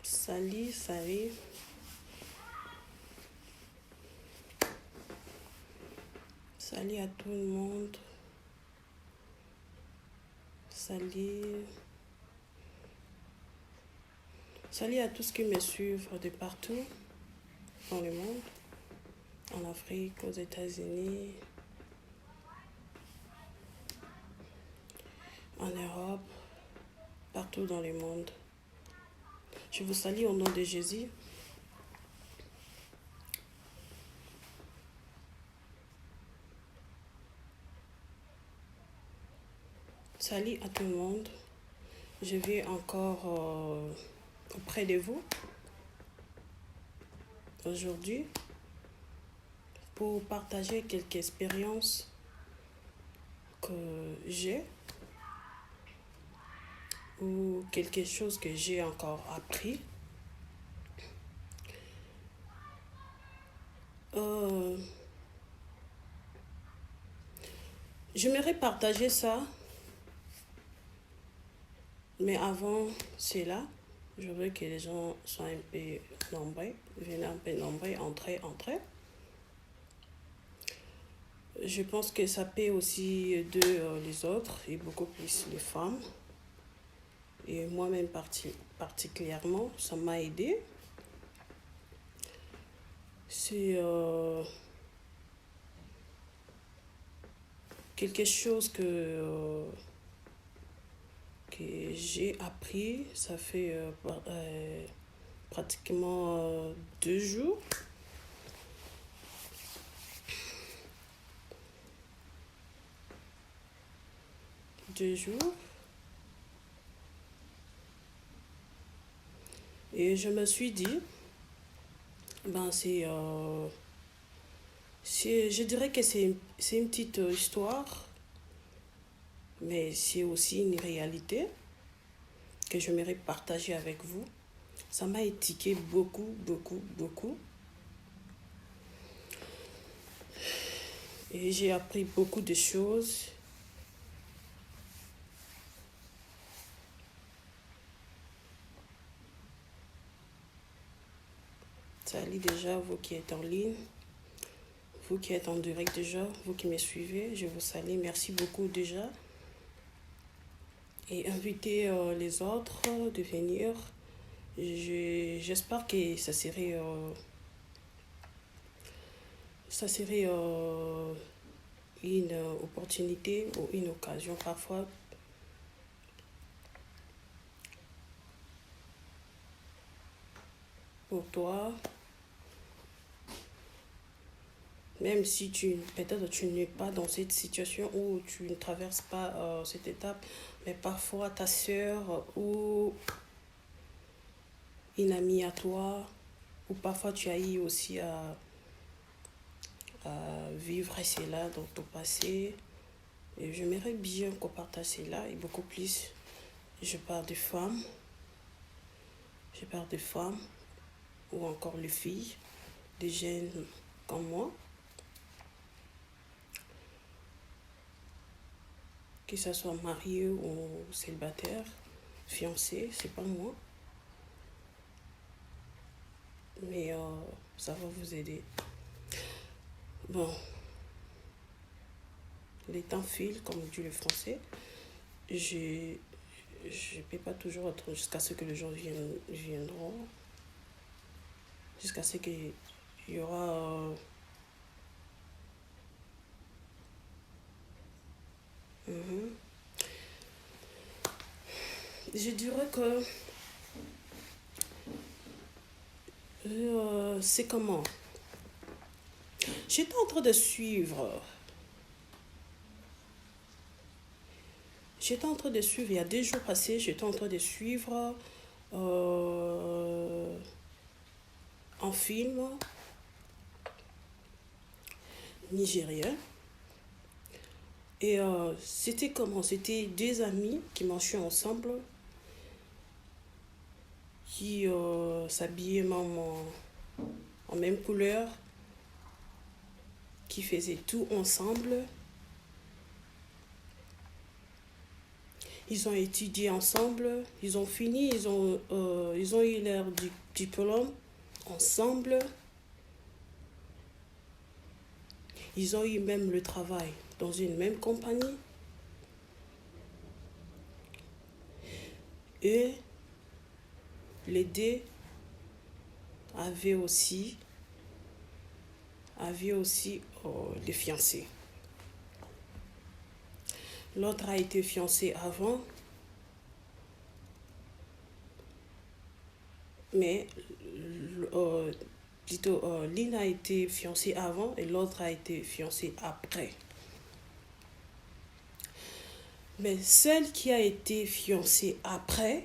Salut, salut. Salut à tout le monde. Salut. Salut à tous qui me suivent de partout dans le monde. En Afrique, aux États-Unis, en Europe, partout dans le monde. Je vous salue au nom de Jésus. Salut à tout le monde. Je viens encore auprès de vous aujourd'hui pour partager quelques expériences que j'ai ou quelque chose que j'ai encore appris. J'aimerais partager ça, mais avant cela, je veux que les gens soient un peu nombreux, venez un peu nombreux, entrez. Je pense que ça peut aussi aider les autres et beaucoup plus les femmes. Et moi-même particulièrement, ça m'a aidé. C'est quelque chose que j'ai appris. Ça fait pratiquement 2 jours. Et je me suis dit, je dirais que c'est une petite histoire, mais c'est aussi une réalité que j'aimerais partager avec vous. Ça m'a étiqué beaucoup. Et j'ai appris beaucoup de choses. Salut déjà, vous qui êtes en ligne, vous qui êtes en direct déjà, vous qui me suivez, je vous salue, merci beaucoup déjà. Et invitez les autres de venir. J'espère que ça serait une opportunité ou une occasion parfois pour toi. Même si peut-être tu n'es pas dans cette situation ou tu ne traverses pas cette étape, mais parfois ta soeur ou une amie à toi, ou parfois tu as eu aussi à vivre cela dans ton passé. Et j'aimerais bien qu'on partage cela et beaucoup plus. Je parle de femmes ou encore les filles, des jeunes comme moi. Que ce soit marié ou célibataire, fiancé, c'est pas moi. Mais ça va vous aider. Bon, les temps filent, comme dit le français. Je ne peux pas toujours être jusqu'à ce que les gens viendront. Jusqu'à ce qu'il y aura... Je dirais que c'est comment? J'étais en train de suivre. Il y a 2 jours passés, j'étais en train de suivre un film nigérien. Et c'était comment? C'était 2 amis qui marchaient ensemble, qui s'habillaient en même couleur, qui faisaient tout ensemble. Ils ont étudié ensemble, ils ont fini, ils ont eu leur diplôme ensemble. Ils ont eu même le travail dans une même compagnie. Et les deux avaient aussi des fiancés. L'autre a été fiancé avant, mais l'une a été fiancée avant et l'autre a été fiancée après. Mais celle qui a été fiancée après,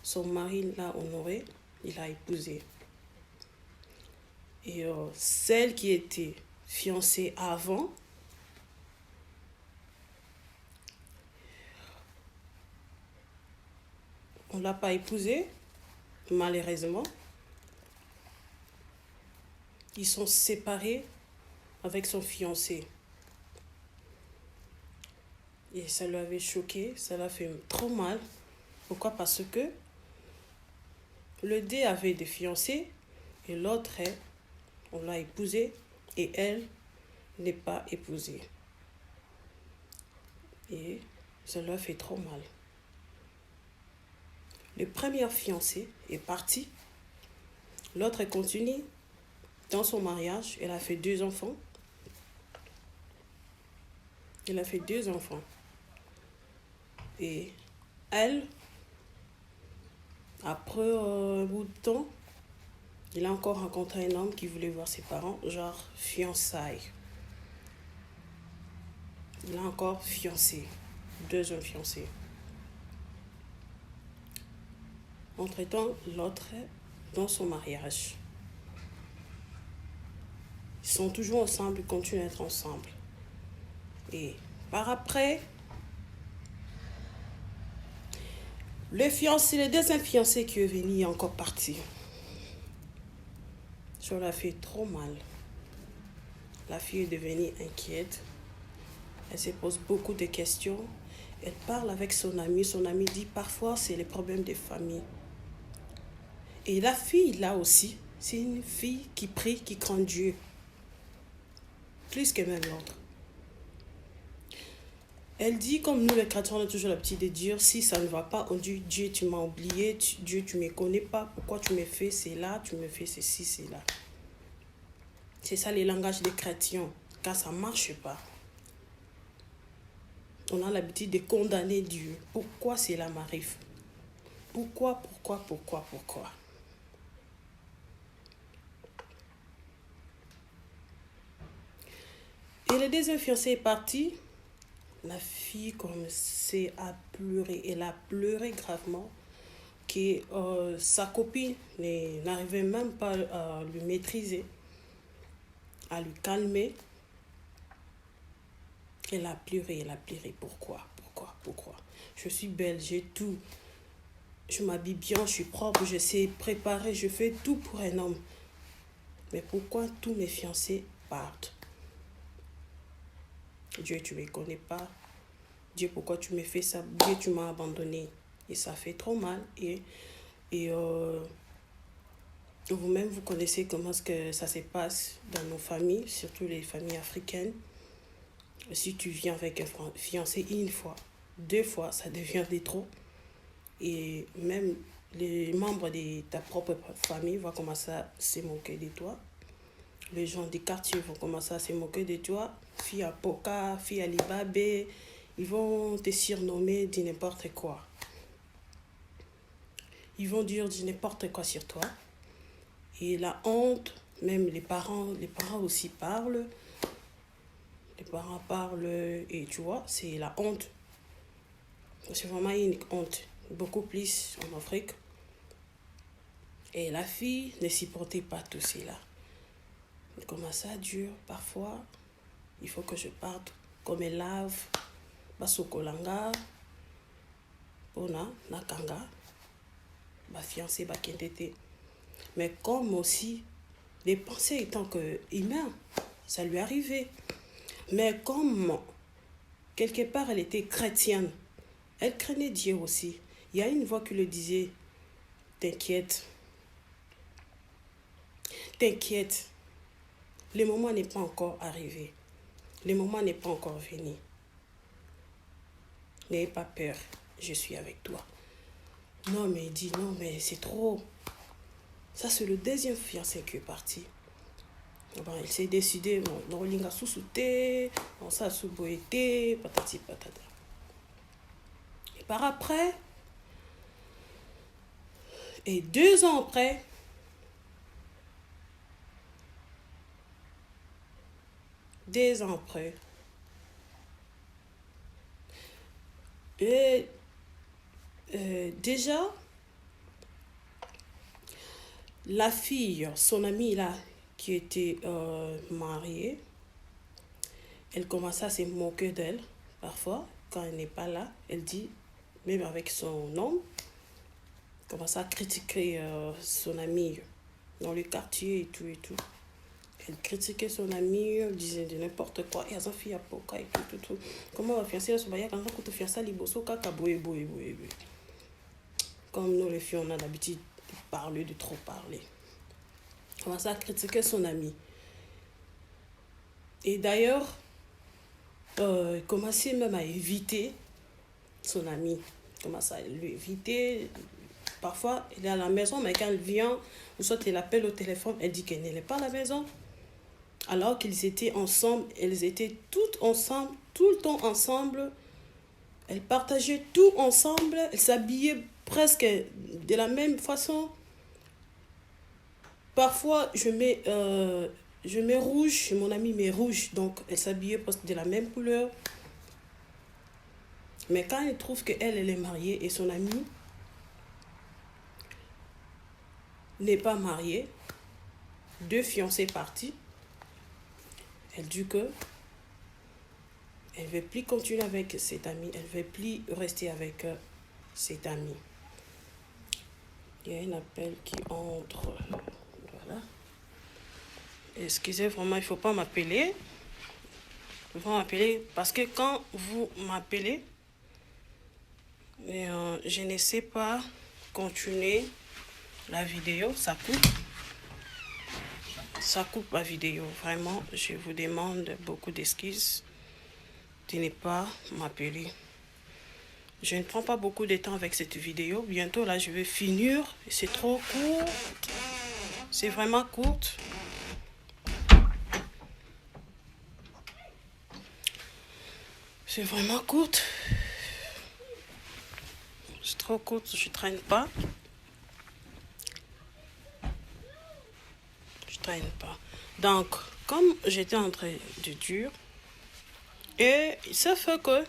son mari l'a honorée, il l'a épousée. Et celle qui était fiancée avant, on ne l'a pas épousée, malheureusement. Ils sont séparés avec son fiancé. Et ça lui avait choqué, ça l'a fait trop mal. Pourquoi? Parce que le deux avait des fiancés et l'autre, on l'a épousée et elle n'est pas épousée. Et ça lui a fait trop mal. Le premier fiancé est parti. L'autre continue dans son mariage. Elle a fait 2 enfants. Et elle, après un bout de temps, il a encore rencontré un homme qui voulait voir ses parents, genre fiançailles. Il a encore fiancé, 2 hommes fiancés. Entre-temps, l'autre est dans son mariage. Ils sont toujours ensemble, ils continuent à être ensemble. Et par après, le deuxième fiancé qui est venu est encore parti. Ça l'a fait trop mal. La fille est devenue inquiète. Elle se pose beaucoup de questions. Elle parle avec son ami. Son ami dit parfois c'est les problèmes de famille. Et la fille là aussi, c'est une fille qui prie, qui craint Dieu. Plus que même l'autre. Elle dit, comme nous les chrétiens, on a toujours l'habitude de dire, si ça ne va pas, on dit, Dieu, tu m'as oublié, Dieu, tu ne me connais pas, pourquoi tu me fais cela, tu me fais ceci, cela. C'est ça les langages des chrétiens, car ça ne marche pas. On a l'habitude de condamner Dieu. Pourquoi cela m'arrive? Pourquoi? Et le deuxième fiancé est parti. La fille commençait à pleurer. Elle a pleuré gravement. Que sa copine n'arrivait même pas à lui maîtriser, à lui calmer. Elle a pleuré. Pourquoi? Je suis belle, j'ai tout. Je m'habille bien, je suis propre, je sais préparer, je fais tout pour un homme. Mais pourquoi tous mes fiancés partent? Dieu, tu ne me connais pas. Dieu, pourquoi tu me fais ça? Dieu, tu m'as abandonné. Et ça fait trop mal. Et vous-même, vous connaissez comment que ça se passe dans nos familles, surtout les familles africaines. Si tu viens avec un fiancé une fois, 2 fois, ça devient des trop. Et même les membres de ta propre famille vont commencer à se moquer de toi. Les gens du quartier vont commencer à se moquer de toi. Fille à Poka, fille à Libabé, ils vont te surnommer de n'importe quoi. Ils vont dire du n'importe quoi sur toi. Et la honte, même les parents aussi parlent. Les parents parlent et tu vois, c'est la honte. C'est vraiment une honte. Beaucoup plus en Afrique. Et la fille ne supportait pas tout cela. Comment ça dure parfois? Il faut que je parte. Comme elle lave. Basokolanga. Pona, nakanga. Ma fiancée, bakentete. Mais comme aussi, les pensées étant que humains, Ça lui arrivait. Mais comme, quelque part, elle était chrétienne, elle craignait Dieu aussi. Il y a une voix qui lui disait, t'inquiète, t'inquiète, le moment n'est pas encore arrivé. Le moment n'est pas encore venu. N'ayez pas peur, je suis avec toi. Non, mais il dit, non, mais c'est trop. Ça, c'est le deuxième fiancé qui est parti. Bon, il s'est décidé, non, on a sous-souté, on s'est sous-boété, patati patata. Et par après, et 2 ans après, et déjà, la fille, son amie là, qui était mariée, elle commençait à se moquer d'elle, parfois, quand elle n'est pas là. Elle dit, même avec son homme, commençait à critiquer son amie dans le quartier et tout et tout. Elle critiquait son amie, elle disait de n'importe quoi. Et elle fille à poka et tout. Comment on va fiancer ce bail quand on te fiancer liboso kaka boye. Comme nous les filles, on a l'habitude de parler, de trop parler. Elle commençait à critiquer son amie. Et d'ailleurs, elle commençait même à éviter son amie. Elle commençait à l'éviter. Parfois, elle est à la maison, mais quand elle vient, ou soit elle appelle au téléphone, elle dit qu'elle n'est pas à la maison. Alors qu'ils étaient ensemble, elles étaient toutes ensemble, tout le temps ensemble. Elles partageaient tout ensemble. Elles s'habillaient presque de la même façon. Parfois, je mets rouge, mon ami met rouge, donc elles s'habillaient presque de la même couleur. Mais quand elle trouve qu'elle, elle est mariée et son ami n'est pas marié, 2 fiancés partis, elle dit que elle ne veut plus continuer avec cet ami, elle ne veut plus rester avec cet ami. Il y a un appel qui entre. Voilà. Excusez, vraiment, il ne faut pas m'appeler. Il faut m'appeler parce que quand vous m'appelez, je ne sais pas continuer la vidéo, ça coupe. Ça coupe ma vidéo. Vraiment, je vous demande beaucoup d'excuses de ne pas m'appeler. Je ne prends pas beaucoup de temps avec cette vidéo. Bientôt, là, je vais finir. C'est trop court. C'est vraiment court. C'est vraiment court. C'est trop court, je ne traîne pas. Je traîne pas. Donc, comme j'étais en train de dire, et ça fait que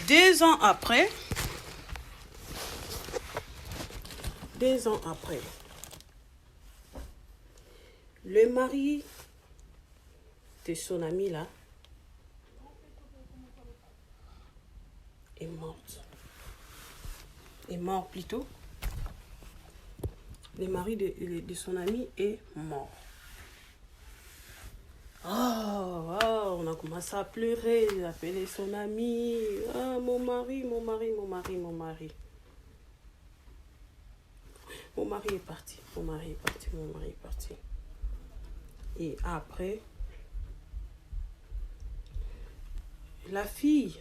2 ans après, le mari de son ami là est mort plutôt. Le mari de son ami est mort. On a commencé à pleurer, appeler son ami. Mon mari. Mon mari est parti. Et après, la fille,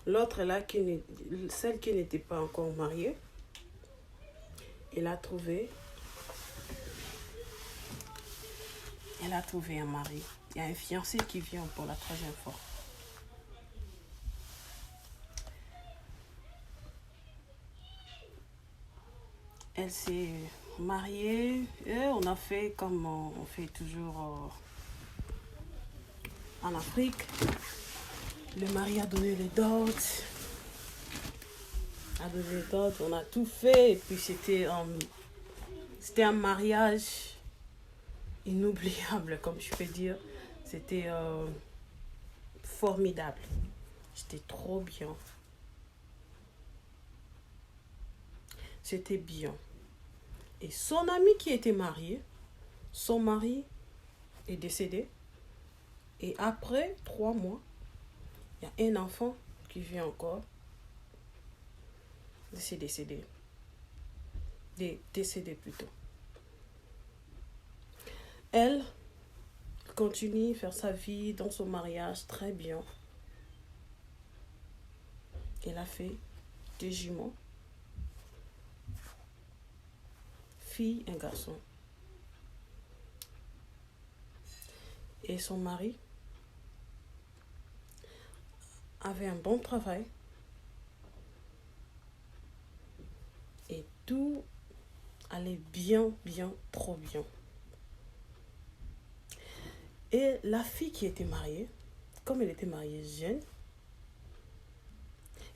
l'autre là, celle qui n'était pas encore mariée, elle a trouvé un mari. Il y a un fiancé qui vient pour la 3e fois. Elle s'est mariée et on a fait comme on fait toujours en Afrique. Le mari a donné les dots. On a tout fait. Et puis c'était un mariage inoubliable, comme je peux dire. C'était formidable. C'était trop bien. c'était bien. Et son ami qui était marié, son mari est décédé. Et après 3 mois, il y a un enfant qui vit encore. C'est décédé. Décédé plutôt. Elle continue à faire sa vie dans son mariage très bien. Elle a fait 2 jumeaux. Fille, un garçon. Et son mari avait un bon travail. Et tout allait bien, trop bien. Et la fille qui était mariée, comme elle était mariée jeune,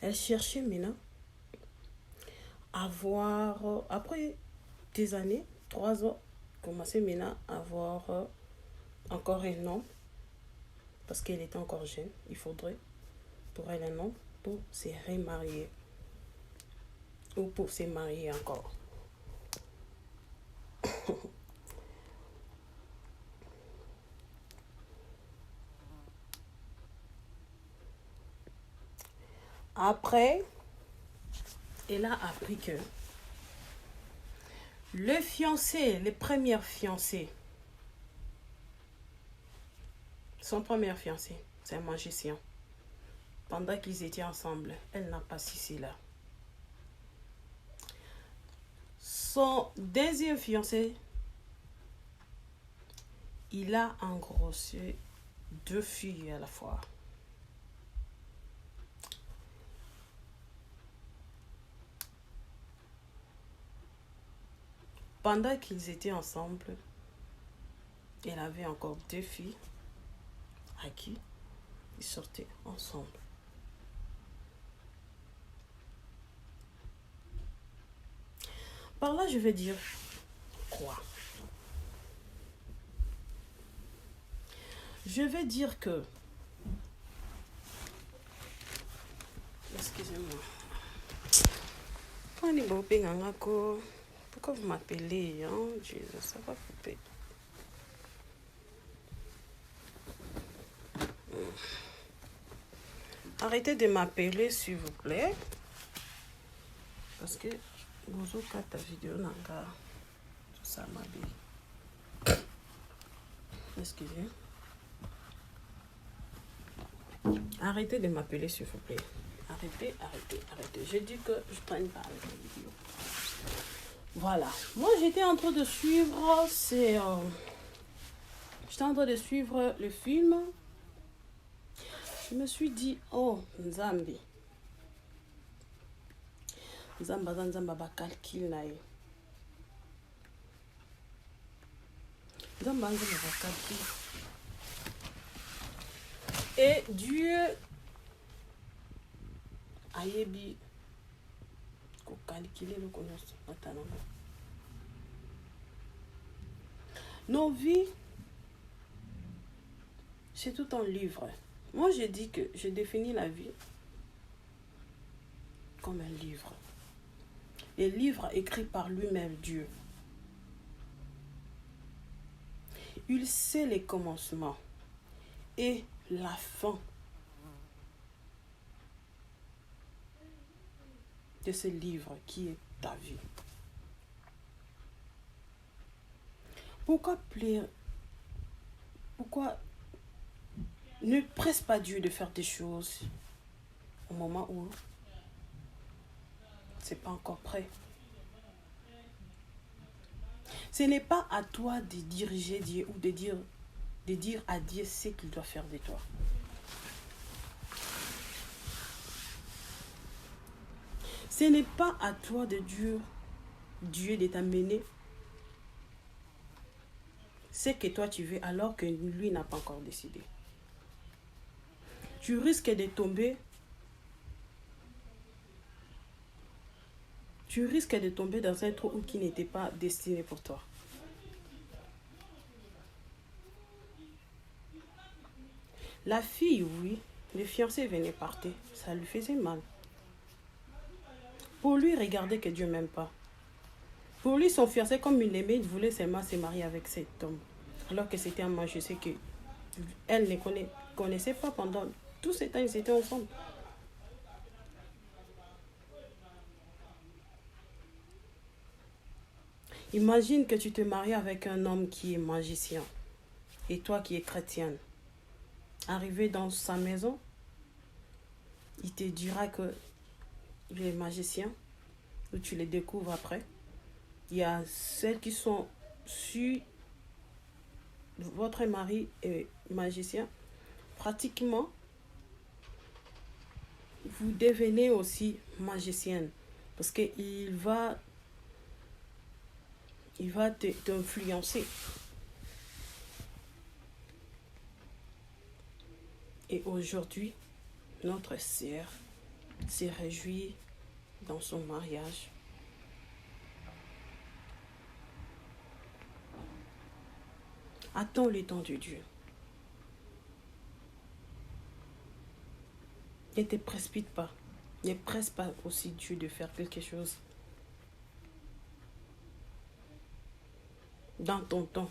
elle cherchait maintenant à avoir, après des années, 3 ans, commençait maintenant à avoir encore un homme, parce qu'elle était encore jeune, il faudrait pour elle un homme pour se remarier, ou pour se marier encore. Après, elle a appris que le fiancé, les premières fiancées, son premier fiancé, c'est un magicien. Pendant qu'ils étaient ensemble, elle n'a pas cessé là. Son deuxième fiancé, il a engrossé 2 filles à la fois. Pendant qu'ils étaient ensemble, elle avait encore 2 filles à qui ils sortaient ensemble. Par là, je vais dire quoi? Je vais dire que... Excusez-moi. Pourquoi vous m'appelez, hein? Jésus, ça va couper. Arrêtez de m'appeler, s'il vous plaît. Parce que vous avez ta vidéo, nanga. Tout ça m'a dit. Excusez. Arrêtez de m'appeler, s'il vous plaît. Arrêtez. J'ai dit que je ne traîne pas avec la vidéo. Voilà. Moi, j'étais en train de suivre, j'étais en train de suivre le film. Je me suis dit, oh, Nzambi. Nzamba ba calcul na ye. Nzamba ba calcul. Et Dieu a yebi ko calculer le connaissance maintenant. Nos vies, c'est tout un livre. Moi, je dis que je définis la vie comme un livre. Le livre écrit par lui-même, Dieu. Il sait les commencements et la fin de ce livre qui est ta vie. Pourquoi ne presse pas Dieu de faire des choses au moment où c'est pas encore prêt? Ce n'est pas à toi de diriger Dieu ou de dire à Dieu ce qu'il doit faire de toi. Ce n'est pas à toi de dire Dieu de t'amener ce que toi tu veux alors que lui n'a pas encore décidé. Tu risques de tomber. Tu risques de tomber dans un trou qui n'était pas destiné pour toi. La fille, oui, le fiancé venait partir. Ça lui faisait mal. Pour lui, regardez que Dieu m'aime pas. Pour lui, son fiancé, comme il l'aimait, il voulait seulement se marier avec cet homme. Alors que c'était un magicien que elle ne connaissait pas pendant tout ce temps, ils étaient ensemble. Imagine que tu te maries avec un homme qui est magicien et toi qui es chrétienne. Arrivé dans sa maison, il te dira que il est magicien, ou tu les découvres après. Il y a celles qui sont sur votre mari est magicien. Pratiquement, vous devenez aussi magicienne parce qu'il va t'influencer. Et aujourd'hui, notre sœur s'est réjouie dans son mariage. Attends le temps de Dieu. Ne te précipite pas. Ne presse pas aussi Dieu de faire quelque chose dans ton temps.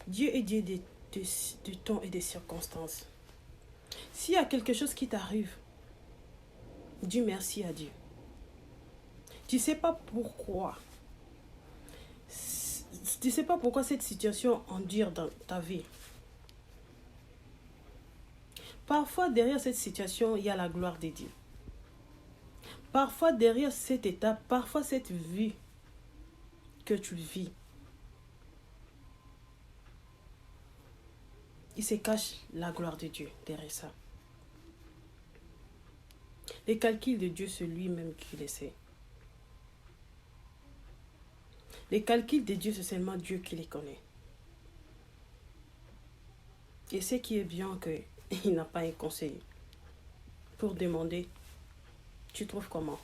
Dieu est Dieu du temps et des circonstances. S'il y a quelque chose qui t'arrive, dis merci à Dieu. Tu ne sais pas pourquoi. Tu ne sais pas pourquoi cette situation endure dans ta vie. Parfois, derrière cette situation, il y a la gloire de Dieu. Parfois, derrière cet état, parfois cette vie que tu vis, il se cache la gloire de Dieu derrière ça. Les calculs de Dieu, c'est lui-même qui les sait. Les calculs de Dieu, c'est seulement Dieu qui les connaît. Et ce qui est bien, qu'il n'a pas un conseil pour demander, tu trouves comment?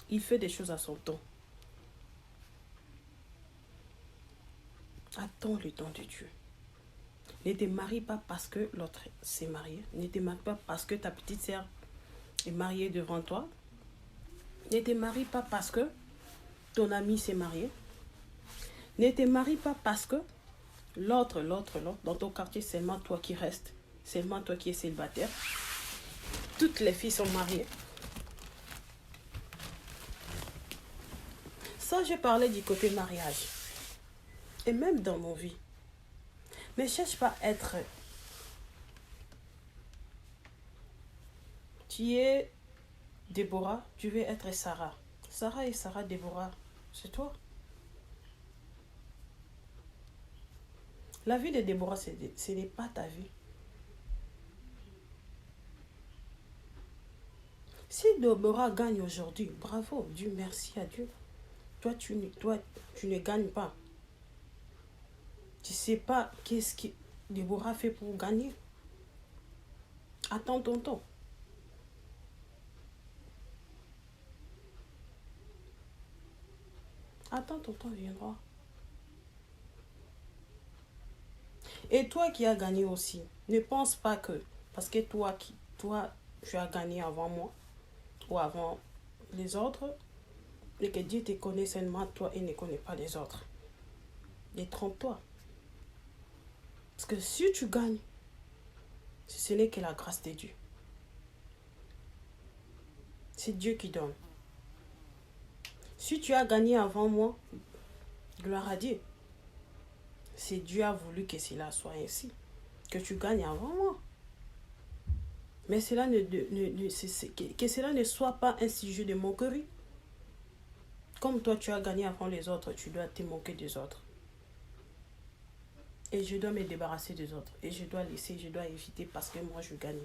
Il fait des choses à son temps. Attends le temps de Dieu. Ne te marie pas parce que l'autre s'est marié. Ne te marie pas parce que ta petite sœur est mariée devant toi. Ne te marie pas parce que ton ami s'est marié. Ne te marie pas parce que l'autre, dans ton quartier, c'est seulement toi qui restes. C'est seulement toi qui es célibataire. Toutes les filles sont mariées. Ça, je parlais du côté mariage. Et même dans mon vie. Ne cherche pas à être... Tu es Déborah, tu veux être Sarah. Sarah et Sarah, Déborah, c'est toi. La vie de Déborah, ce n'est pas ta vie. Si Déborah gagne aujourd'hui, bravo, Dieu merci à Dieu. Toi, tu ne gagnes pas. Tu ne sais pas qu'est-ce que Déborah fait pour gagner. Attends ton temps. Attends ton temps viendra. Et toi qui as gagné aussi, ne pense pas que parce que toi, tu as gagné avant moi ou avant les autres, et que Dieu te connaît seulement toi et ne connaît pas les autres. Détrompe-toi. Parce que si tu gagnes, ce n'est que la grâce de Dieu. C'est Dieu qui donne. Si tu as gagné avant moi, gloire à Dieu. C'est Dieu a voulu que cela soit ainsi. Que tu gagnes avant moi. Mais cela que cela ne soit pas un sujet de moquerie. Comme toi, tu as gagné avant les autres, tu dois te moquer des autres. Et je dois me débarrasser des autres. Et je dois laisser, je dois éviter parce que moi, je gagne.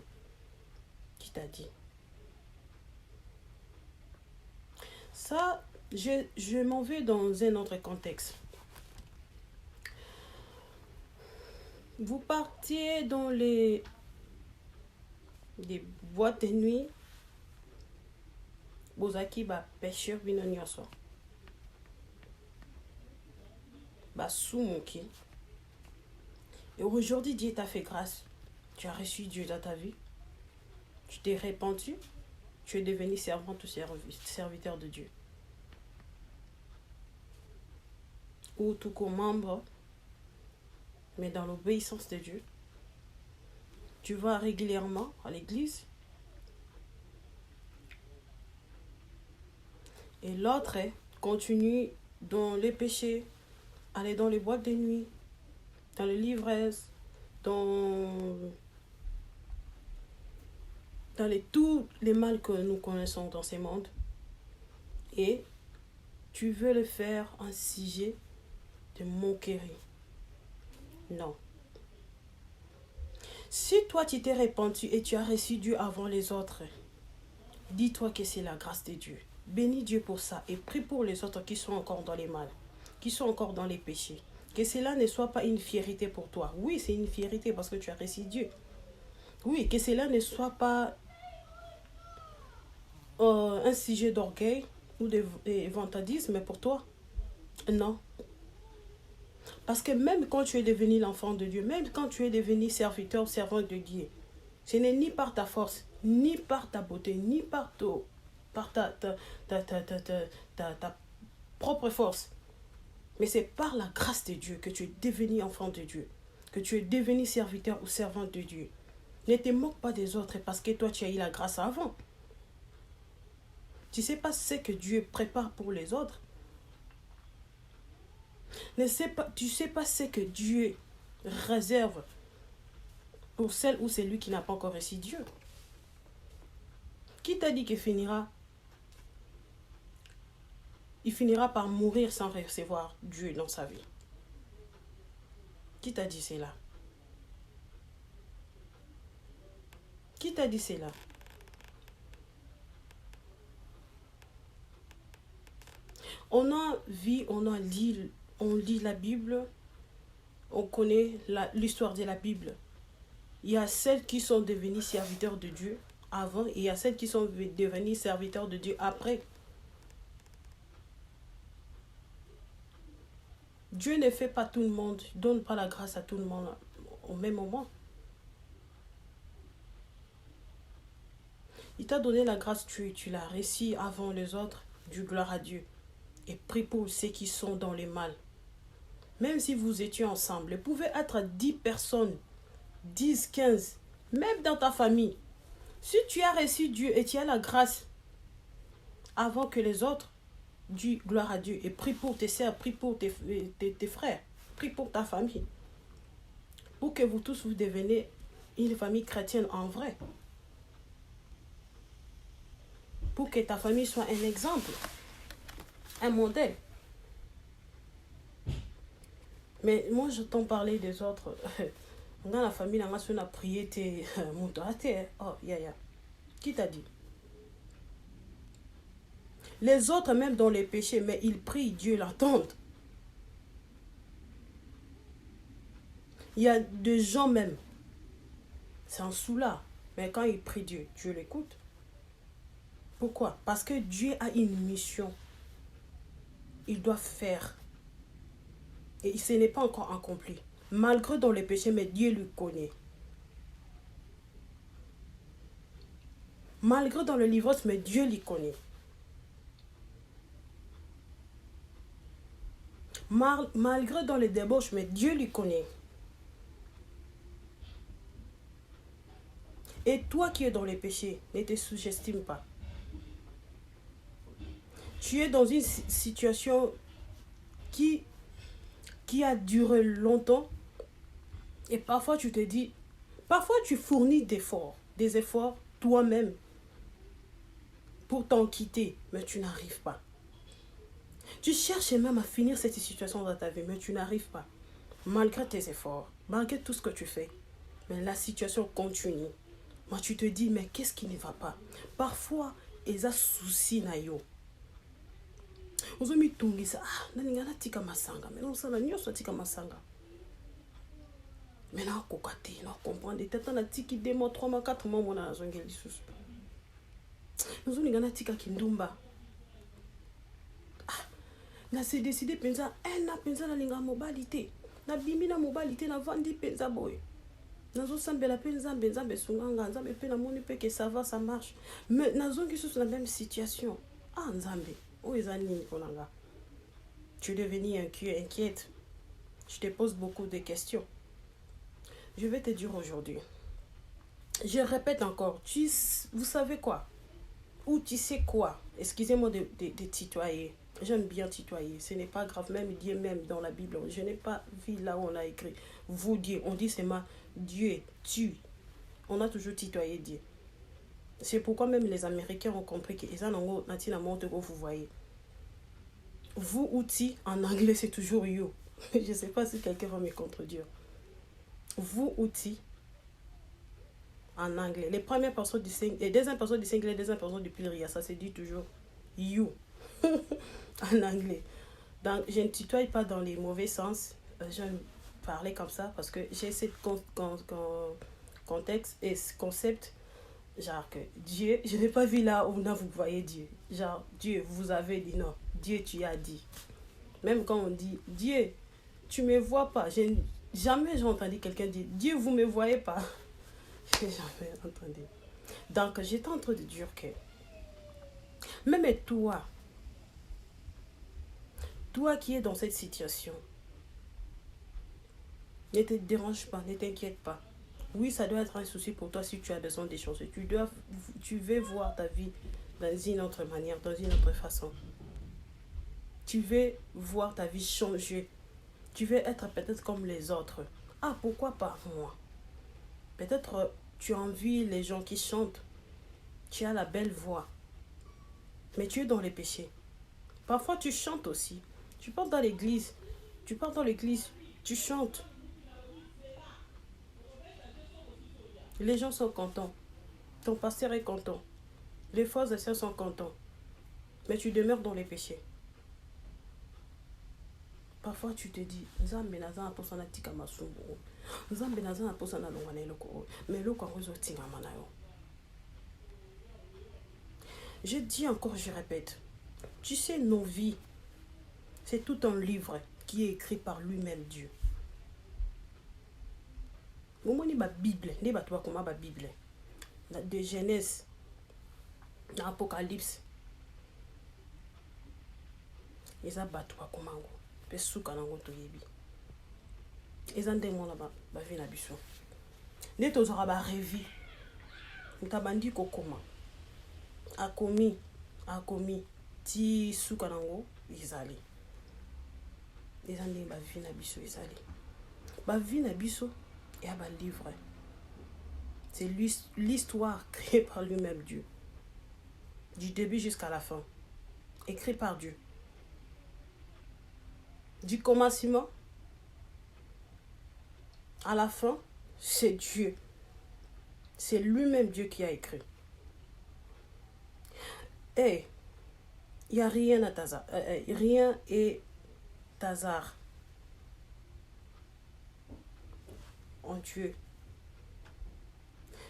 Qui t'a dit? Ça, je m'en vais dans un autre contexte. Vous partiez dans les boîtes de nuit. Bozaki ba pêcheur bino nyonso. Ba soumoki. Et aujourd'hui, Dieu t'a fait grâce. Tu as reçu Dieu dans ta vie. tu t'es repenti, tu es devenu servante ou serviteur de Dieu. Ou tout comme membre, mais dans l'obéissance de Dieu. Tu vas régulièrement à l'église. Et l'autre continue dans les péchés, aller dans les boîtes de nuit, dans les l'ivresse, dans tous les mal que nous connaissons dans ce monde. Et tu veux le faire un sujet de moquerie. Non. Si toi tu t'es repenti et tu as reçu Dieu avant les autres, dis-toi que c'est la grâce de Dieu. Bénis Dieu pour ça et prie pour les autres qui sont encore dans les mal, qui sont encore dans les péchés. Que cela ne soit pas une fierté pour toi. Oui, c'est une fierté parce que tu as reçu Dieu. Oui, que cela ne soit pas un sujet d'orgueil ou de vantardisme pour toi. Non. Parce que même quand tu es devenu l'enfant de Dieu, même quand tu es devenu serviteur ou servante de Dieu, ce n'est ni par ta force, ni par ta beauté, ni par ta propre force. Mais c'est par la grâce de Dieu que tu es devenu enfant de Dieu, que tu es devenu serviteur ou servante de Dieu. Ne te moque pas des autres parce que toi tu as eu la grâce avant. Tu ne sais pas ce que Dieu prépare pour les autres. Tu ne sais pas ce que Dieu réserve pour celle ou celui qui n'a pas encore reçu Dieu. Qui t'a dit qu'il finira par mourir sans recevoir Dieu dans sa vie? Qui t'a dit cela? Qui t'a dit cela? On lit la Bible, on connaît l'histoire de la Bible. Il y a celles qui sont devenues serviteurs de Dieu avant et il y a celles qui sont devenues serviteurs de Dieu après. Dieu ne fait pas tout le monde, il ne donne pas la grâce à tout le monde au même moment. Il t'a donné la grâce, tu l'as reçue avant les autres, du gloire à Dieu. Et prie pour ceux qui sont dans le mal. Même si vous étiez ensemble, vous pouvez être 10 personnes, 10, 15, même dans ta famille. Si tu as reçu Dieu et tu as la grâce avant que les autres, dis gloire à Dieu et prie pour tes sœurs, prie pour tes frères, prie pour ta famille. Pour que vous tous vous deveniez une famille chrétienne en vrai. Pour que ta famille soit un exemple, un modèle. Mais moi, j'entends parler des autres. Dans la famille, on a prié, Qui t'a dit? Les autres, même dans les péchés, mais ils prient, Dieu l'entend. Il y a des gens même, c'est un soulard, mais quand ils prient Dieu, Dieu l'écoute. Pourquoi? Parce que Dieu a une mission. Il doit faire. Et ce n'est pas encore accompli. Malgré dans les péchés, mais Dieu le connaît. Malgré dans le l'ivresse, mais Dieu le connaît. Malgré dans les débauches, mais Dieu le connaît. Et toi qui es dans les péchés, ne te sous-estime pas. Tu es dans une situation qui a duré longtemps. Et parfois tu te dis, parfois tu fournis des efforts toi-même pour t'en quitter, mais tu n'arrives pas. Tu cherches même à finir cette situation dans ta vie, mais tu n'arrives pas. Malgré tes efforts, malgré tout ce que tu fais, mais la situation continue. Moi tu te dis, mais qu'est-ce qui ne va pas? Parfois, ils ont souci na yo. Ozomitungisa, naningana tika masanga, mais on s'en a nyoso tika masanga. Mais non, kokate, non, comprendre. Tata na tiki 2 mois, 3 mois, 4 mois, on a zongeli lisusu. Nous avons tika kindumba. Na se décidé penza, na penza na linga mobilité. Na bimi na mobilité, na vandi penza boy. Nazo sambela pe nzambe, nzambe sunganga, nzambe pe na moni pe que ça va, ça marche. Mais nazo qui sont dans la même situation. Ah nzambe, où est Zanini Konanga? Tu es devenu inquiète. Je te pose beaucoup de questions. Je vais te dire aujourd'hui. Je répète encore, vous savez quoi? Ou tu sais quoi? Excusez-moi de tutoyer. J'aime bien tutoyer. Ce n'est pas grave. Même Dieu, même dans la Bible, je n'ai pas vu là où on a écrit vous Dieu. On dit seulement Dieu, tu. On a toujours tutoyé Dieu. C'est pourquoi même les Américains ont compris que vous voyez. Vous ou tu, en anglais, c'est toujours you. Je ne sais pas si quelqu'un va me contredire. Vous ou tu, en anglais. Les premières personnes du singulier, les deuxièmes personnes du singulier, les deuxièmes personnes du pluriel, ça se dit toujours you en anglais. Donc, je ne tutoie pas dans les mauvais sens. J'aime parler comme ça parce que j'ai ce contexte et ce concept. Genre que Dieu, je n'ai pas vu là où vous voyez Dieu. Genre, Dieu, vous avez dit non. Dieu, tu as dit. Même quand on dit Dieu, tu ne me vois pas. Jamais j'ai entendu quelqu'un dire Dieu, vous ne me voyez pas. J'ai jamais entendu. Donc, j'étais en train de dire que même toi qui es dans cette situation, ne te dérange pas, ne t'inquiète pas. Oui, ça doit être un souci pour toi si tu as besoin des choses. Tu veux voir ta vie dans une autre manière, dans une autre façon. Tu veux voir ta vie changer. Tu veux être peut-être comme les autres. Ah, pourquoi pas moi? Peut-être tu envies les gens qui chantent. Tu as la belle voix. Mais tu es dans les péchés. Parfois tu chantes aussi. Tu pars dans l'église. Tu chantes. Les gens sont contents. Ton pasteur est content. Les frères et sœurs sont contents. Mais tu demeures dans les péchés. Parfois tu te dis, Nzambe naza aposa na tika masumbu. Nzambe naza aposa na longwana eloko. Mais loko ngozo tinga manayo. Je dis encore, je répète. Tu sais, nos vies, c'est tout un livre qui est écrit par lui-même Dieu. Momoni ba Bible, ne ba toi comment ba Bible. De Genèse, d'Apocalypse. Eza batwa komango. Pe suka nango toyebi. Eza ndengo na ba vie na biso. Ne tozora ba revi. Ntabandi kokoma. Akomi ti suka nango izali. Eza ndengo ba vie na biso izali. Ba vie na biso et à livre. C'est l'histoire créée par lui-même Dieu. Du début jusqu'à la fin. Écrit par Dieu. Du commencement à la fin, c'est Dieu. C'est lui-même Dieu qui a écrit. Et il n'y a rien à hasard. Rien est hasard en Dieu.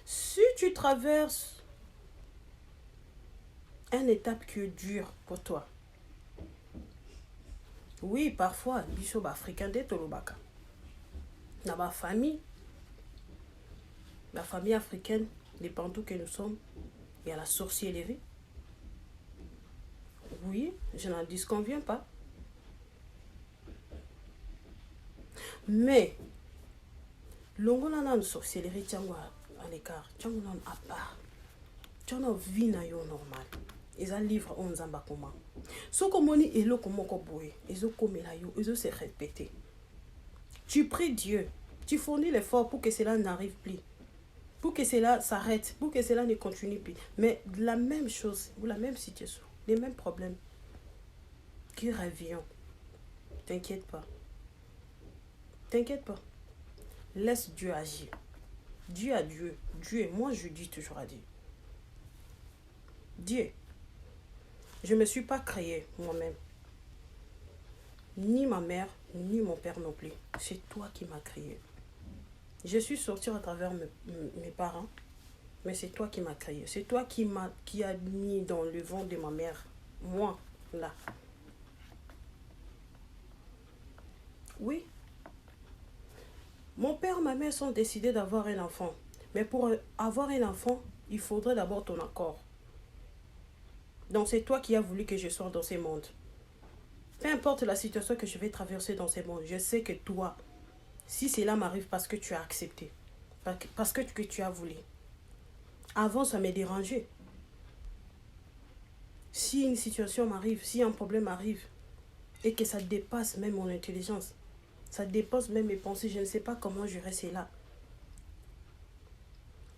Si tu traverses une étape qui est dure pour toi, oui, parfois, biso africain de Tolobaka. Dans ma famille, la famille africaine, les Bantous que nous sommes, il y a la sorcellerie. Oui, je n'en disconviens pas. Mais, l'ongolana une sorcellerie, tiens-moi à l'écart, tiens-moi à part. Tiens-moi vie na yo normal. Ils ont livre on zamba comment. Ce que moni elo comment ko boy, ils ont comme la yo, ils ont se répéter. Tu pries Dieu, tu fournis l'effort pour que cela n'arrive plus. Pour que cela s'arrête, pour que cela ne continue plus. Mais la même chose, ou la même situation, les mêmes problèmes qui reviennent. T'inquiète pas. T'inquiète pas. Laisse Dieu agir. Dieu à Dieu. Dieu, moi je dis toujours à Dieu. Dieu, je ne me suis pas créé moi-même. Ni ma mère, ni mon père non plus. C'est toi qui m'as créé. Je suis sortie à travers mes parents, mais c'est toi qui m'as créé. C'est toi qui a mis dans le ventre de ma mère. Moi, là. Oui. Mon père, ma mère sont décidés d'avoir un enfant. Mais pour avoir un enfant, il faudrait d'abord ton accord. Donc c'est toi qui as voulu que je sois dans ce monde. Peu importe la situation que je vais traverser dans ce monde, je sais que toi, si cela m'arrive parce que tu as accepté, parce que tu as voulu. Avant, ça m'est dérangé. Si une situation m'arrive, si un problème arrive, et que ça dépasse même mon intelligence, ça dépasse même mes pensées, je ne sais pas comment gérer cela.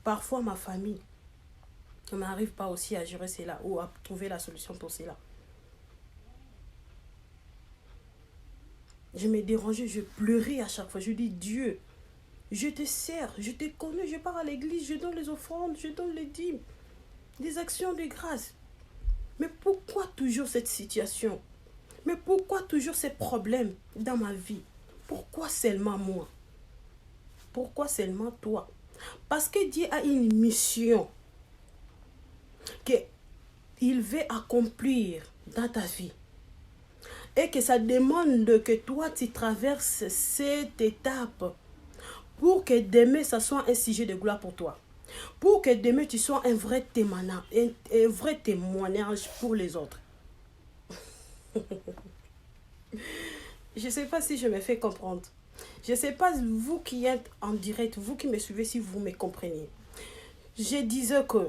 Parfois, ma famille ne m'arrive pas aussi à gérer cela ou à trouver la solution pour cela. Je me dérangeais, je pleurais à chaque fois. Je dis, Dieu, je te sers, je te connais, je pars à l'église, je donne les offrandes, je donne les dîmes, des actions de grâce. Mais pourquoi toujours cette situation? Mais pourquoi toujours ces problèmes dans ma vie? Pourquoi seulement moi? Pourquoi seulement toi? Parce que Dieu a une mission qu'il veut accomplir dans ta vie. Et que ça demande que toi, tu traverses cette étape pour que demain, ça soit un sujet de gloire pour toi. Pour que demain, tu sois un vrai témoignage pour les autres. Je ne sais pas si je me fais comprendre. Je ne sais pas, vous qui êtes en direct, vous qui me suivez, si vous me comprenez. Je disais que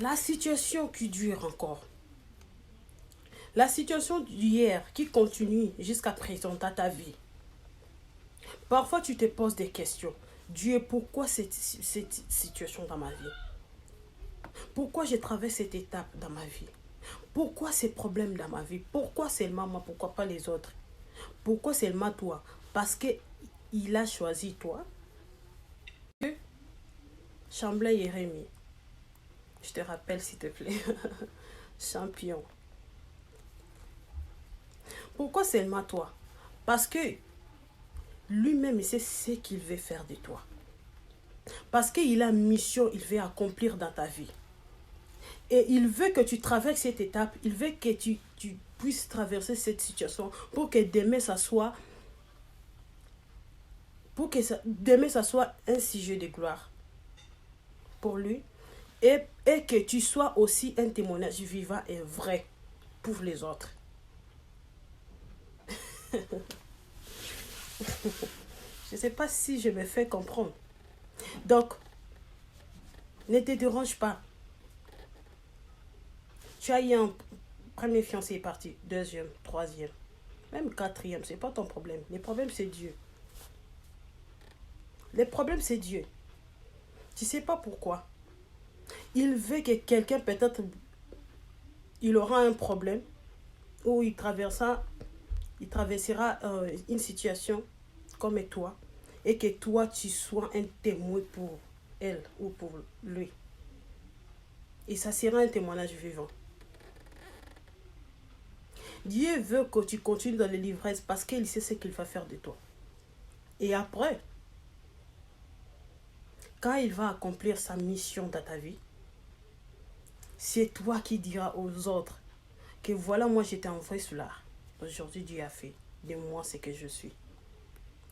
la situation qui dure encore, la situation d'hier qui continue jusqu'à présent dans ta vie, parfois tu te poses des questions. Dieu, pourquoi cette situation dans ma vie? Pourquoi je traverse cette étape dans ma vie? Pourquoi ces problèmes dans ma vie? Pourquoi seulement moi? Pourquoi pas les autres? Pourquoi seulement toi? Parce qu'il a choisi toi. Chamblin Jérémie, je te rappelle s'il te plaît, champion. Pourquoi seulement toi? Parce que lui-même, il sait ce qu'il veut faire de toi. Parce qu'il a une mission, il veut accomplir dans ta vie. Et il veut que tu traverses cette étape, il veut que tu puisses traverser cette situation pour que demain, ça soit demain, ça soit un sujet de gloire pour lui. Et que tu sois aussi un témoignage vivant et vrai pour les autres. Je ne sais pas si je me fais comprendre. Donc, ne te dérange pas. Tu as eu un premier fiancé est parti, deuxième, troisième, même quatrième, c'est pas ton problème. Le problème, c'est Dieu. Le problème, c'est Dieu. Tu sais pas pourquoi. Il veut que quelqu'un, peut-être, il aura un problème ou il traversera une situation comme toi et que toi, tu sois un témoin pour elle ou pour lui. Et ça sera un témoignage vivant. Dieu veut que tu continues dans l'ivresse parce qu'il sait ce qu'il va faire de toi. Et après, quand il va accomplir sa mission dans ta vie, c'est toi qui diras aux autres que voilà, moi j'étais envoyé cela. Aujourd'hui, Dieu a fait de moi ce que je suis.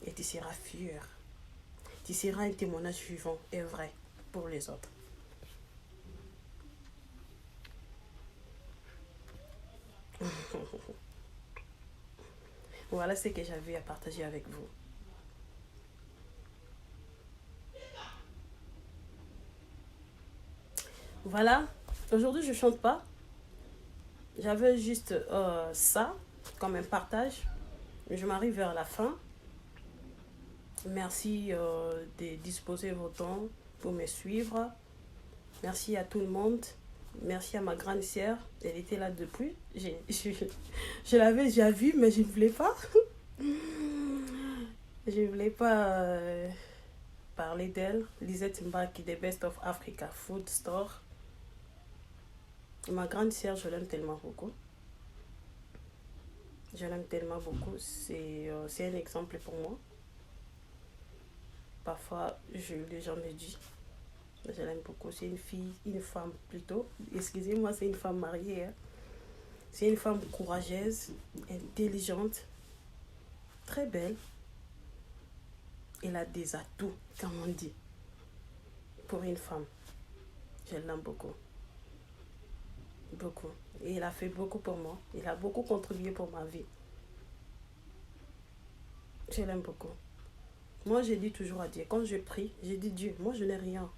Et tu seras fier. Tu seras un témoignage vivant et vrai pour les autres. Voilà ce que j'avais à partager avec vous. Voilà, aujourd'hui je ne chante pas. J'avais juste ça comme un partage. Je m'arrive vers la fin. Merci de disposer vos temps pour me suivre. Merci à tout le monde. Merci à ma grande sœur. Elle était là depuis. Je l'avais déjà vue, mais je ne voulais pas. Je ne voulais pas parler d'elle. Lisette Mbaki, The Best of Africa Food Store. Ma grande sœur, je l'aime tellement beaucoup. Je l'aime tellement beaucoup. C'est un exemple pour moi. Parfois, les gens me disent, je l'aime beaucoup. C'est une femme plutôt. Excusez-moi, c'est une femme mariée. Hein. C'est une femme courageuse, intelligente, très belle. Elle a des atouts, comme on dit, pour une femme. Je l'aime beaucoup. Beaucoup. Et il a fait beaucoup pour moi. Il a beaucoup contribué pour ma vie. Je l'aime beaucoup. Moi, j'ai dit toujours à Dieu, quand je prie, j'ai dit Dieu, moi je n'ai rien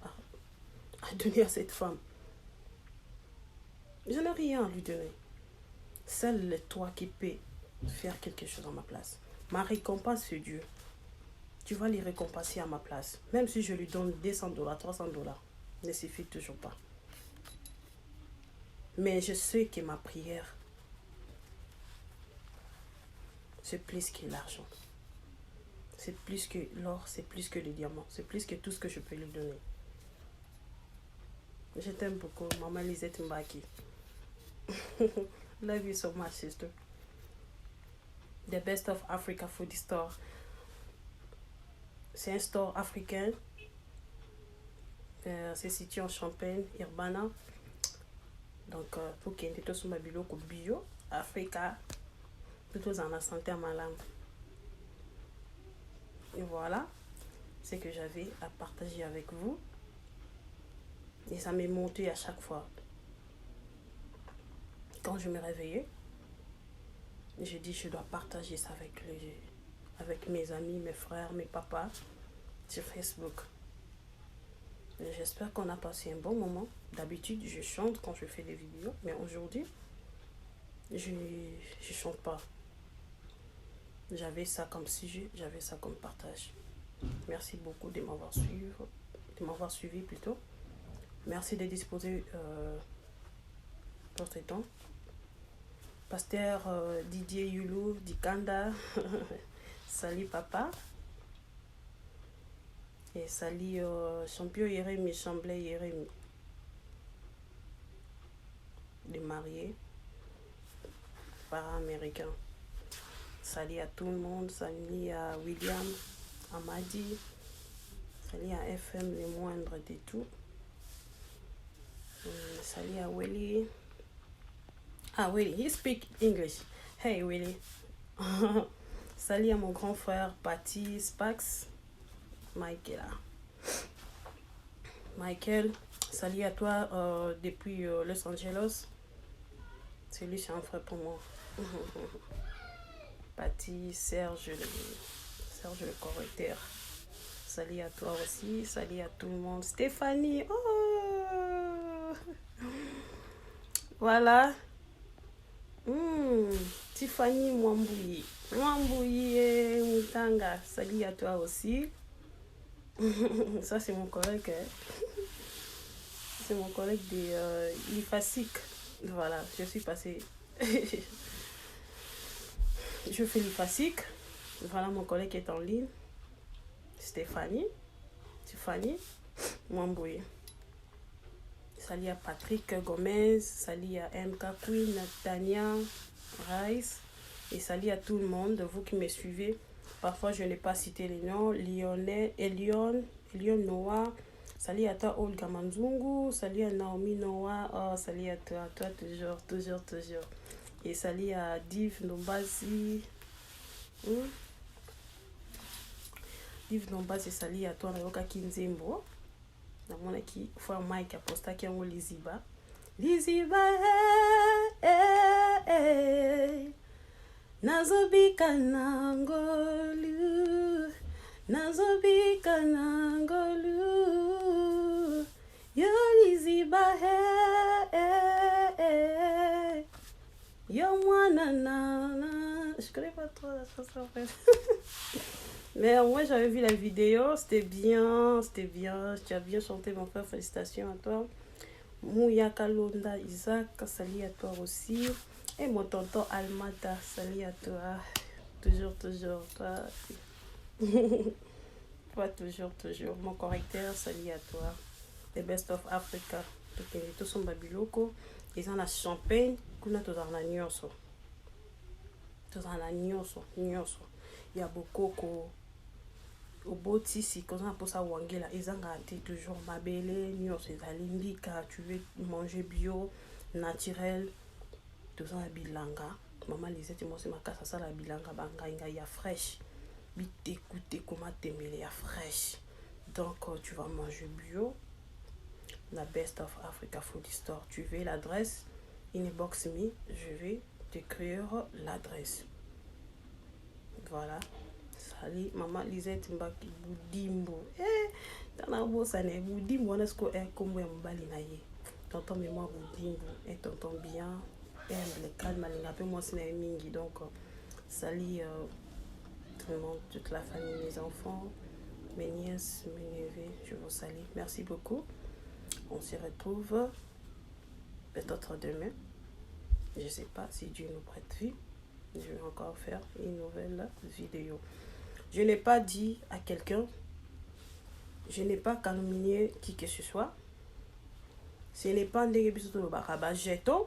à donner à cette femme. Je n'ai rien à lui donner. Seul toi qui peux faire quelque chose à ma place. Ma récompense, c'est Dieu. Tu vas les récompenser à ma place. Même si je lui donne $200, $300, ne suffit toujours pas. Mais je sais que ma prière, c'est plus que l'argent. C'est plus que l'or, c'est plus que le diamant. C'est plus que tout ce que je peux lui donner. Je t'aime beaucoup, Maman Lisette Mbaki. Love you so much, sister. The Best of Africa Food Store. C'est un store africain. C'est situé en Champagne, Urbana. Donc, pour qu'il y ait tout sur ma bio, bio, Africa, tout en la santé à ma langue. Et voilà ce que j'avais à partager avec vous. Et ça m'est monté à chaque fois. Quand je me réveillais, j'ai dit je dois partager ça avec mes amis, mes frères, mes papas sur Facebook. Et j'espère qu'on a passé un bon moment. D'habitude, je chante quand je fais des vidéos, mais aujourd'hui, je chante pas. J'avais ça comme sujet, j'avais ça comme partage. Merci beaucoup de m'avoir suivi plutôt. Merci de disposer votre temps. Pasteur Didier Yulu Dikanda, salut papa. Et salut champion Jérémy Chamblay Jérémy. Les mariés, para-américains. Salut à tout le monde, salut à William, à Madi, salut à FM les moindres de tout. Salut à Willy. Ah Willy, he speak English. Hey Willy. Salut à mon grand frère Patty Spax. Michael, salut à toi depuis Los Angeles. Celui c'est un frère pour moi. Patty, Serge le correcteur. Salut à toi aussi, salut à tout le monde. Stéphanie, oh voilà. Tiffany Mwambouyi et Moutanga, salut à toi aussi. Ça c'est mon collègue. C'est mon collègue de l'IFASIC. Voilà, je suis passée. Je fais l'IFASIC. Voilà mon collègue qui est en ligne. Tiffany Mwambouyi. Salut à Patrick Gomez, salut à MK Queen, Tania Rice, et salut à tout le monde, vous qui me suivez. Parfois je n'ai pas cité les noms. Elion Noah, salut à toi Olga Manzungu, salut à Naomi Noah, oh salut à toi toujours. Et salut à Div Nombazi. Div Nombazi, salut à toi Nayoka Kinzembo. Namona ki fois Mike a posté qui en Liziba nazobika nangolu yo Liziba yo mwana nana. Je connais pas trop la chanson en fait. Mais moi j'avais vu la vidéo, c'était bien, tu as bien chanté mon frère, félicitations à toi. Mouya Kalonda Isaac, salut à toi aussi. Et mon tonton Almata, salut à toi. Toujours, toi. Toi, toujours. Mon correcteur, salut à toi. The Best of Africa. Tous sont babiloko. Ils ont la champagne, kuna tous en la nyonso. Il y a beaucoup obotisi koza posa wangela ezanga te toujours mabele nyonso ezali mbika, tu veux manger bio naturel toza na bilanga. Maman Lisette moi c'est makasa sala bilanga bangainga ya fresh t'écouter comment t'aimer les fraîches. Donc, tu vas manger bio. La Best of Africa Food Store. Tu veux l'adresse? Inbox me. Je vais t'écrire l'adresse. Voilà. Salut, maman Lisette Mbaki Boudimbo. Tanabo Sane Boudimbo, on est-ce qu'on est comme Mbali Naye. Tonton, mais moi, Boudimbo. Et tonton bien. Humble, calme, un peu moi, c'est Mingi. Donc, salut tout le monde, toute la famille, mes enfants, mes nièces, mes neveux. Je vous salue. Merci beaucoup. On se retrouve peut-être demain. Je ne sais pas si Dieu nous prête vie. Je vais encore faire une nouvelle vidéo. Je n'ai pas dit à quelqu'un, je n'ai pas calomnié qui que ce soit. Ce n'est pas un épisode de Baraba Jeton.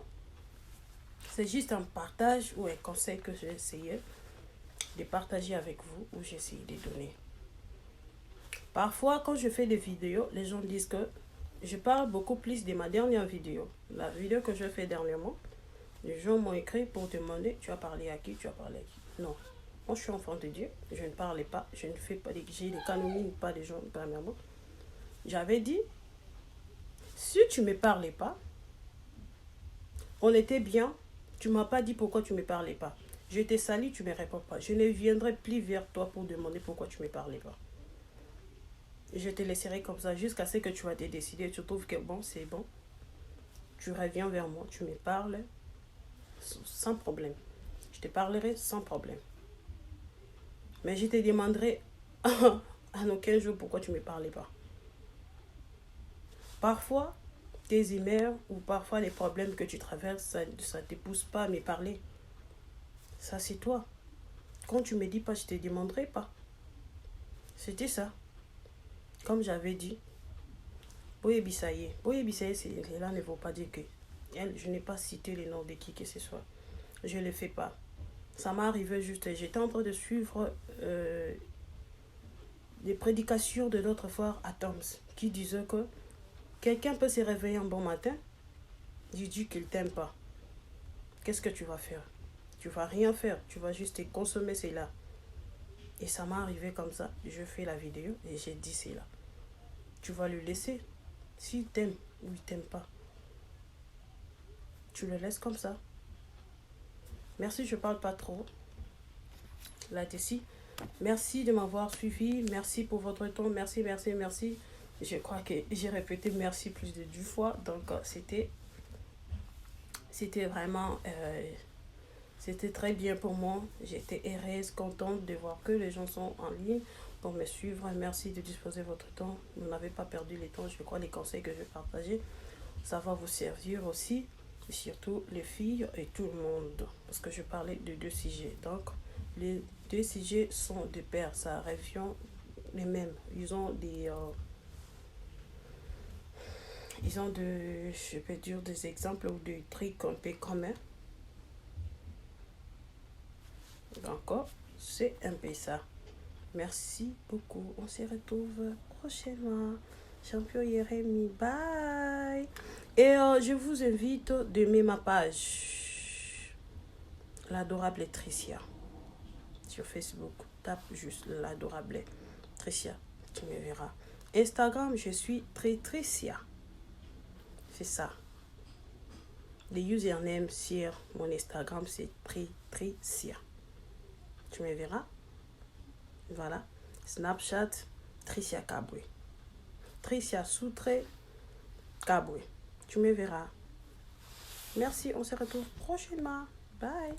C'est juste un partage ou un conseil que j'ai essayé de partager avec vous ou j'ai essayé de donner. Parfois, quand je fais des vidéos, les gens disent que je parle beaucoup plus de ma dernière vidéo. La vidéo que je fais dernièrement, les gens m'ont écrit pour demander, tu as parlé à qui, tu as parlé à qui. Non, moi je suis enfant de Dieu, je ne parlais pas, je ne fais pas, je ne calomnie pas des gens premièrement. J'avais dit, si tu ne me parlais pas, on était bien, tu ne m'as pas dit pourquoi tu ne me parlais pas. Je t'ai sali, tu ne me réponds pas. Je ne viendrai plus vers toi pour demander pourquoi tu ne me parlais pas. Je te laisserai comme ça jusqu'à ce que tu vas te décider. Tu trouves que bon, c'est bon. Tu reviens vers moi, tu me parles sans problème. Je te parlerai sans problème. Mais je te demanderai en aucun jour pourquoi tu ne me parlais pas. Parfois, tes humeurs ou parfois les problèmes que tu traverses, ça ne te pousse pas à me parler. Ça, c'est toi. Quand tu ne me dis pas, je ne te demanderai pas. C'était ça. Comme j'avais dit, Boye Bissaye, cela ne veut pas dire que je n'ai pas cité le nom de qui que ce soit. Je ne le fais pas. Ça m'est arrivé juste, j'étais en train de suivre des prédications de notre frère Atoms qui disaient que quelqu'un peut se réveiller un bon matin, il dit qu'il ne t'aime pas. Qu'est-ce que tu vas faire? Tu ne vas rien faire, tu vas juste consommer cela. Et ça m'est arrivé comme ça. Je fais la vidéo et j'ai dit cela. Tu vas le laisser. S'il t'aime ou il t'aime pas, tu le laisses comme ça. Merci, je parle pas trop. Là-dessus. Merci de m'avoir suivi. Merci pour votre temps. Merci. Je crois que j'ai répété merci plus de 10 fois. Donc, c'était vraiment... c'était très bien pour moi. J'étais heureuse, contente de voir que les gens sont en ligne pour me suivre. Merci de disposer votre temps. Vous n'avez pas perdu le temps. Je crois les conseils que je vais partager, ça va vous servir aussi. Et surtout les filles et tout le monde. Parce que je parlais de 2 sujets. Donc, les 2 sujets sont de pair. Ça revient les mêmes. Ils ont des... je peux dire des exemples ou des trucs un peu communs. Donc, c'est un peu ça. Merci beaucoup. On se retrouve prochainement. Champion Jérémy. Bye. Et je vous invite d'aimer ma page. L'adorable Tricia. Sur Facebook. Tape juste l'adorable Tricia. Tu me verras. Instagram, je suis Tricia. C'est ça. Le username sur mon Instagram, c'est Tricia. Tu me verras. Voilà. Snapchat, Tricia Kabwe. Tricia Soutré Kabwe. Tu me verras. Merci, on se retrouve prochainement. Bye.